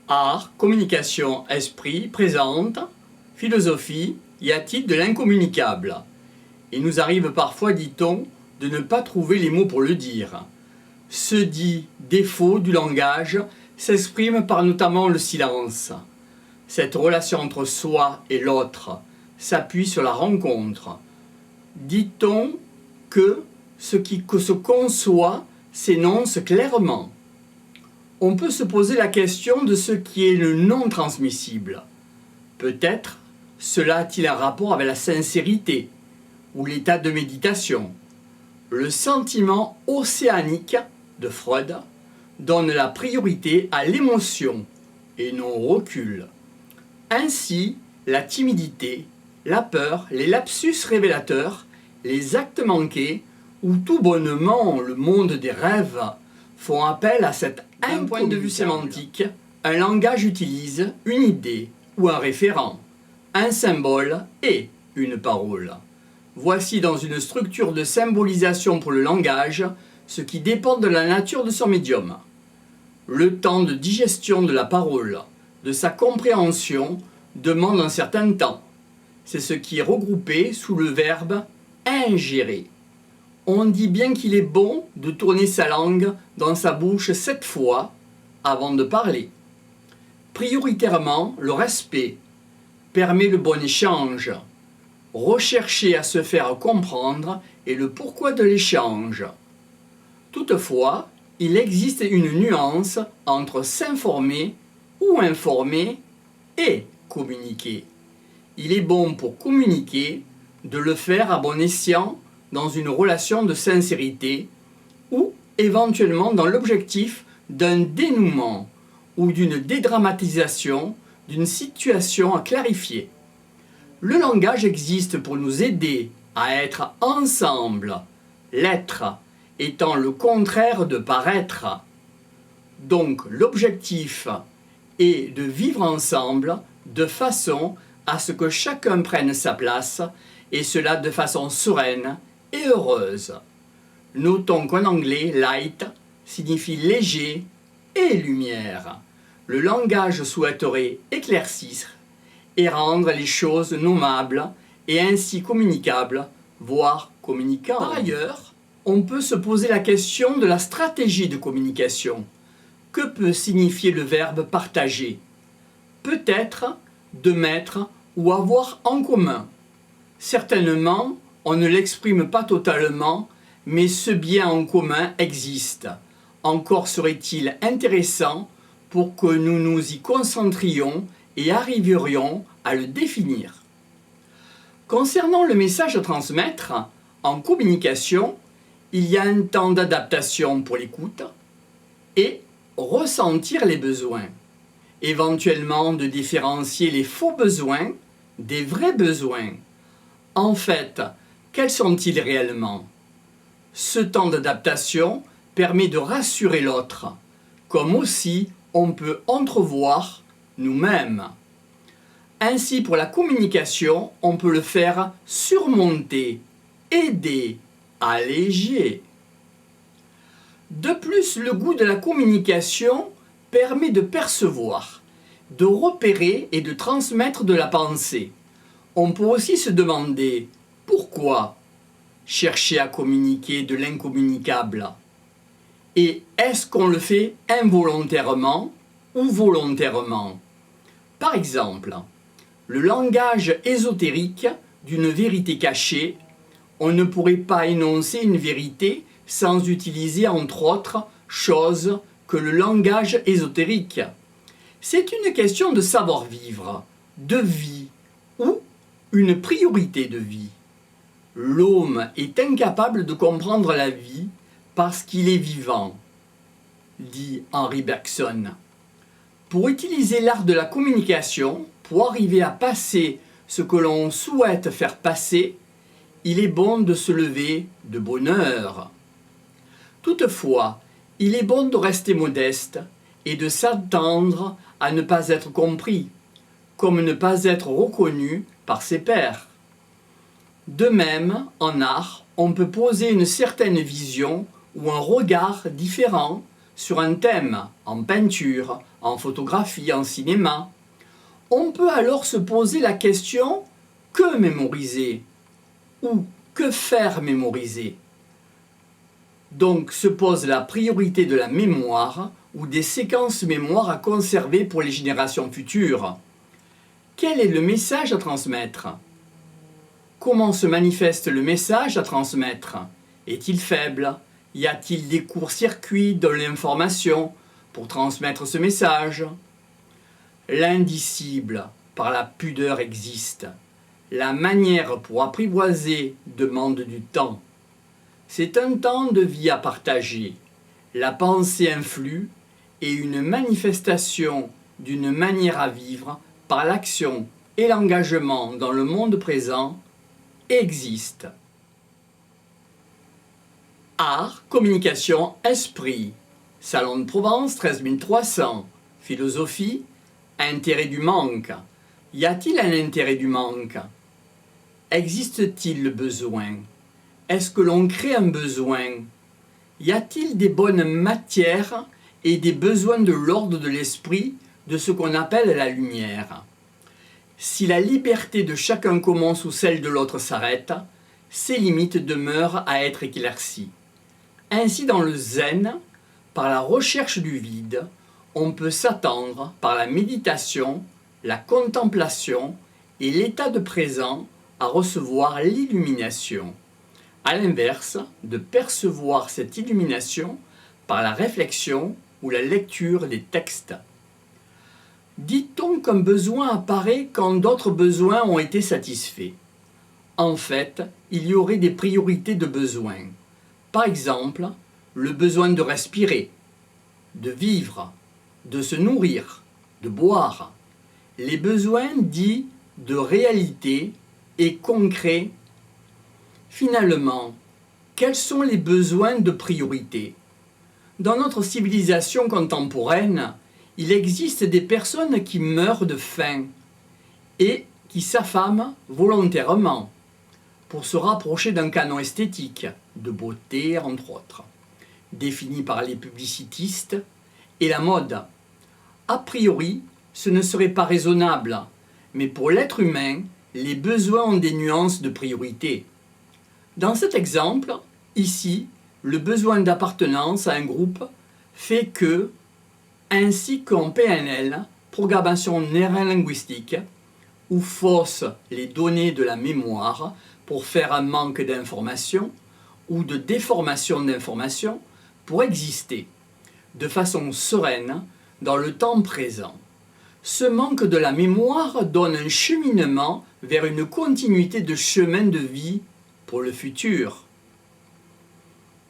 Art, communication, esprit présente, philosophie, y a-t-il de l'incommunicable? Il nous arrive parfois, dit-on, de ne pas trouver les mots pour le dire. Ce dit défaut du langage s'exprime par notamment le silence. Cette relation entre soi et l'autre s'appuie sur la rencontre. Dit-on que ce qui se conçoit s'énonce clairement. On peut se poser la question de ce qui est le non transmissible. Peut-être cela a-t-il un rapport avec la sincérité ou l'état de méditation. Le sentiment océanique de Freud donne la priorité à l'émotion et non au recul. Ainsi, la timidité, la peur, les lapsus révélateurs, les actes manqués ou tout bonnement le monde des rêves font appel à cet un point de vue sémantique. Un langage utilise une idée ou un référent, un symbole et une parole. Voici dans une structure de symbolisation pour le langage ce qui dépend de la nature de son médium. Le temps de digestion de la parole, de sa compréhension, demande un certain temps. C'est ce qui est regroupé sous le verbe ingérer. On dit bien qu'il est bon de tourner sa langue dans sa bouche 7 fois avant de parler. Prioritairement, le respect permet le bon échange. Rechercher à se faire comprendre et le pourquoi de l'échange. Toutefois, il existe une nuance entre s'informer ou informer et communiquer. Il est bon pour communiquer de le faire à bon escient dans une relation de sincérité ou éventuellement dans l'objectif d'un dénouement ou d'une dédramatisation d'une situation à clarifier. Le langage existe pour nous aider à être ensemble, l'être étant le contraire de paraître. Donc l'objectif est de vivre ensemble de façon à ce que chacun prenne sa place et cela de façon sereine et heureuse. Notons qu'en anglais, light signifie léger et lumière. Le langage souhaiterait éclaircir et rendre les choses nommables et ainsi communicables, voire communicantes. Par ailleurs, on peut se poser la question de la stratégie de communication. Que peut signifier le verbe partager? Peut-être de mettre ou avoir en commun. Certainement, on ne l'exprime pas totalement, mais ce bien en commun existe. Encore serait-il intéressant pour que nous nous y concentrions et arriverions à le définir. Concernant le message à transmettre, en communication, il y a un temps d'adaptation pour l'écoute et ressentir les besoins, éventuellement de différencier les faux besoins des vrais besoins. En fait, quels sont-ils réellement? Ce temps d'adaptation permet de rassurer l'autre, comme aussi on peut entrevoir nous-mêmes. Ainsi, pour la communication, on peut le faire surmonter, aider, alléger. De plus, le goût de la communication permet de percevoir, de repérer et de transmettre de la pensée. On peut aussi se demander pourquoi chercher à communiquer de l'incommunicable? Et est-ce qu'on le fait involontairement ou volontairement? Par exemple, le langage ésotérique d'une vérité cachée, on ne pourrait pas énoncer une vérité sans utiliser entre autres choses que le langage ésotérique. C'est une question de savoir-vivre, de vie ou une priorité de vie. L'homme est incapable de comprendre la vie parce qu'il est vivant, dit Henri Bergson. Pour utiliser l'art de la communication, pour arriver à passer ce que l'on souhaite faire passer, il est bon de se lever de bonne heure. Toutefois, il est bon de rester modeste et de s'attendre à ne pas être compris, comme ne pas être reconnu par ses pairs. De même, en art, on peut poser une certaine vision ou un regard différent sur un thème, en peinture, en photographie, en cinéma. On peut alors se poser la question « que mémoriser ?» ou « que faire mémoriser ?» Donc se pose la priorité de la mémoire ou des séquences mémoire à conserver pour les générations futures. Quel est le message à transmettre? Comment se manifeste le message à transmettre? Est-il faible? Y a-t-il des courts-circuits de l'information pour transmettre ce message? L'indicible par la pudeur existe. La manière pour apprivoiser demande du temps. C'est un temps de vie à partager. La pensée influe et une manifestation d'une manière à vivre par l'action et l'engagement dans le monde présent existe. Art, communication, esprit. Salon de Provence, 13 300. Philosophie, intérêt du manque. Y a-t-il un intérêt du manque? Existe-t-il le besoin? Est-ce que l'on crée un besoin? Y a-t-il des bonnes matières et des besoins de l'ordre de l'esprit, de ce qu'on appelle la lumière? Si la liberté de chacun commence où celle de l'autre s'arrête, ses limites demeurent à être éclaircies. Ainsi, dans le zen, par la recherche du vide, on peut s'attendre, par la méditation, la contemplation et l'état de présent, à recevoir l'illumination. À l'inverse, de percevoir cette illumination par la réflexion ou la lecture des textes. Dit-on qu'un besoin apparaît quand d'autres besoins ont été satisfaits? En fait, il y aurait des priorités de besoins. Par exemple, le besoin de respirer, de vivre, de se nourrir, de boire. Les besoins dits de réalité et concrets. Finalement, quels sont les besoins de priorité? Dans notre civilisation contemporaine, il existe des personnes qui meurent de faim et qui s'affament volontairement pour se rapprocher d'un canon esthétique, de beauté entre autres, défini par les publicitistes et la mode. A priori, ce ne serait pas raisonnable, mais pour l'être humain, les besoins ont des nuances de priorité. Dans cet exemple, ici, le besoin d'appartenance à un groupe fait que, ainsi qu'en PNL, programmation neurolinguistique, où faussent les données de la mémoire pour faire un manque d'information ou de déformation d'information pour exister de façon sereine dans le temps présent. Ce manque de la mémoire donne un cheminement vers une continuité de chemin de vie pour le futur.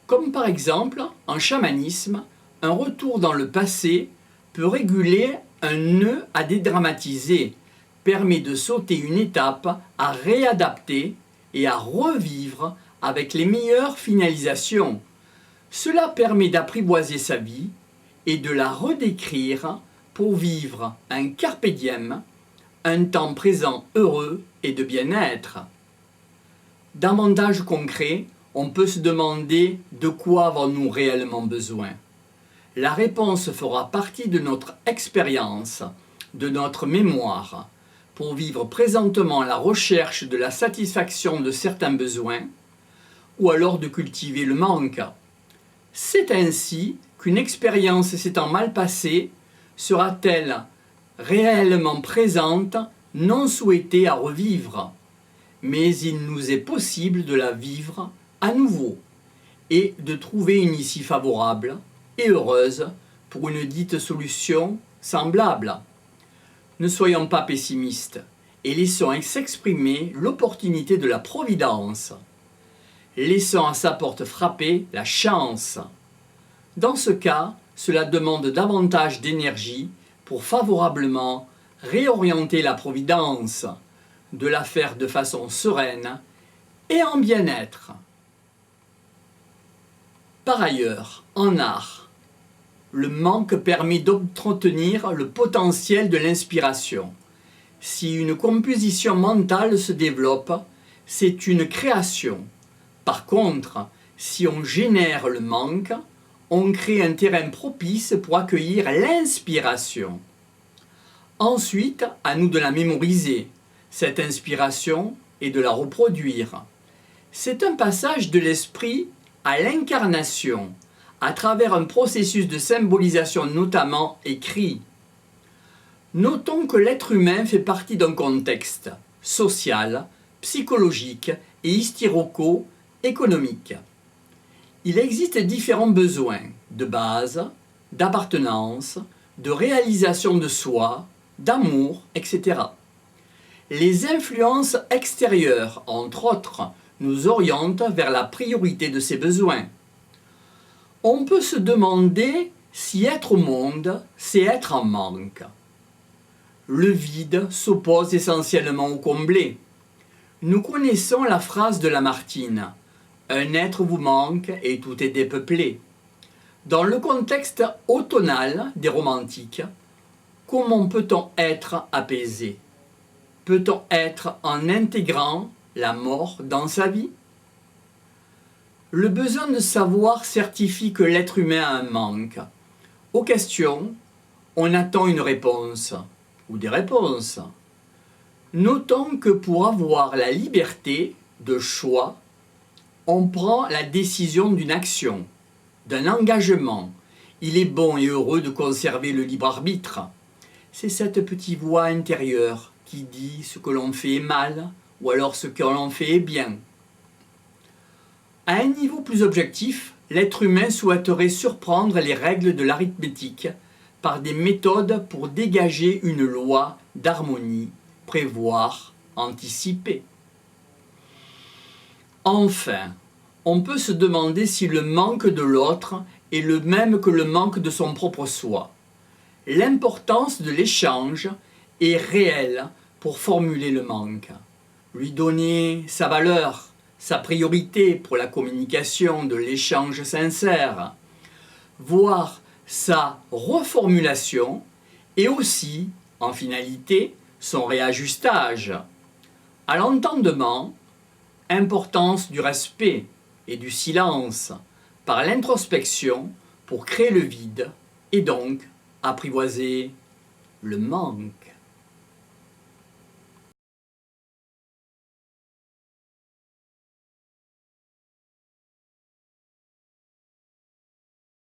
Comme par exemple, en chamanisme, un retour dans le passé peut réguler un nœud à dédramatiser, permet de sauter une étape à réadapter et à revivre avec les meilleures finalisations. Cela permet d'apprivoiser sa vie et de la redécrire pour vivre un carpe diem, un temps présent heureux et de bien-être. Davantage concret, on peut se demander de quoi avons-nous réellement besoin. La réponse fera partie de notre expérience, de notre mémoire, pour vivre présentement la recherche de la satisfaction de certains besoins, ou alors de cultiver le manque. C'est ainsi qu'une expérience s'étant mal passée sera-t-elle réellement présente, non souhaitée à revivre, mais il nous est possible de la vivre à nouveau et de trouver une issue favorable et heureuse pour une dite solution semblable. Ne soyons pas pessimistes et laissons s'exprimer l'opportunité de la providence. Laissons à sa porte frapper la chance. Dans ce cas, cela demande davantage d'énergie pour favorablement réorienter la providence, de la faire de façon sereine et en bien-être. Par ailleurs, en art, le manque permet d'entretenir le potentiel de l'inspiration. Si une composition mentale se développe, c'est une création. Par contre, si on génère le manque, on crée un terrain propice pour accueillir l'inspiration. Ensuite, à nous de la mémoriser, cette inspiration, et de la reproduire. C'est un passage de l'esprit à l'incarnation, à travers un processus de symbolisation notamment écrit. Notons que l'être humain fait partie d'un contexte social, psychologique et hystiroco-économique. Il existe différents besoins de base, d'appartenance, de réalisation de soi, d'amour, etc. Les influences extérieures, entre autres, nous orientent vers la priorité de ces besoins. On peut se demander si être au monde, c'est être en manque. Le vide s'oppose essentiellement au comblé. Nous connaissons la phrase de Lamartine « Un être vous manque et tout est dépeuplé ». Dans le contexte automnal des romantiques, comment peut-on être apaisé ? Peut-on être en intégrant la mort dans sa vie ? Le besoin de savoir certifie que l'être humain a un manque. Aux questions, on attend une réponse ou des réponses. Notons que pour avoir la liberté de choix, on prend la décision d'une action, d'un engagement. Il est bon et heureux de conserver le libre arbitre. C'est cette petite voix intérieure qui dit ce que l'on fait est mal ou alors ce que l'on fait est bien. À un niveau plus objectif, l'être humain souhaiterait surprendre les règles de l'arithmétique par des méthodes pour dégager une loi d'harmonie, prévoir, anticiper. Enfin, on peut se demander si le manque de l'autre est le même que le manque de son propre soi. L'importance de l'échange est réelle pour formuler le manque, lui donner sa valeur, sa priorité pour la communication de l'échange sincère, voire sa reformulation et aussi, en finalité, son réajustage. À l'entendement, importance du respect et du silence par l'introspection pour créer le vide et donc apprivoiser le manque.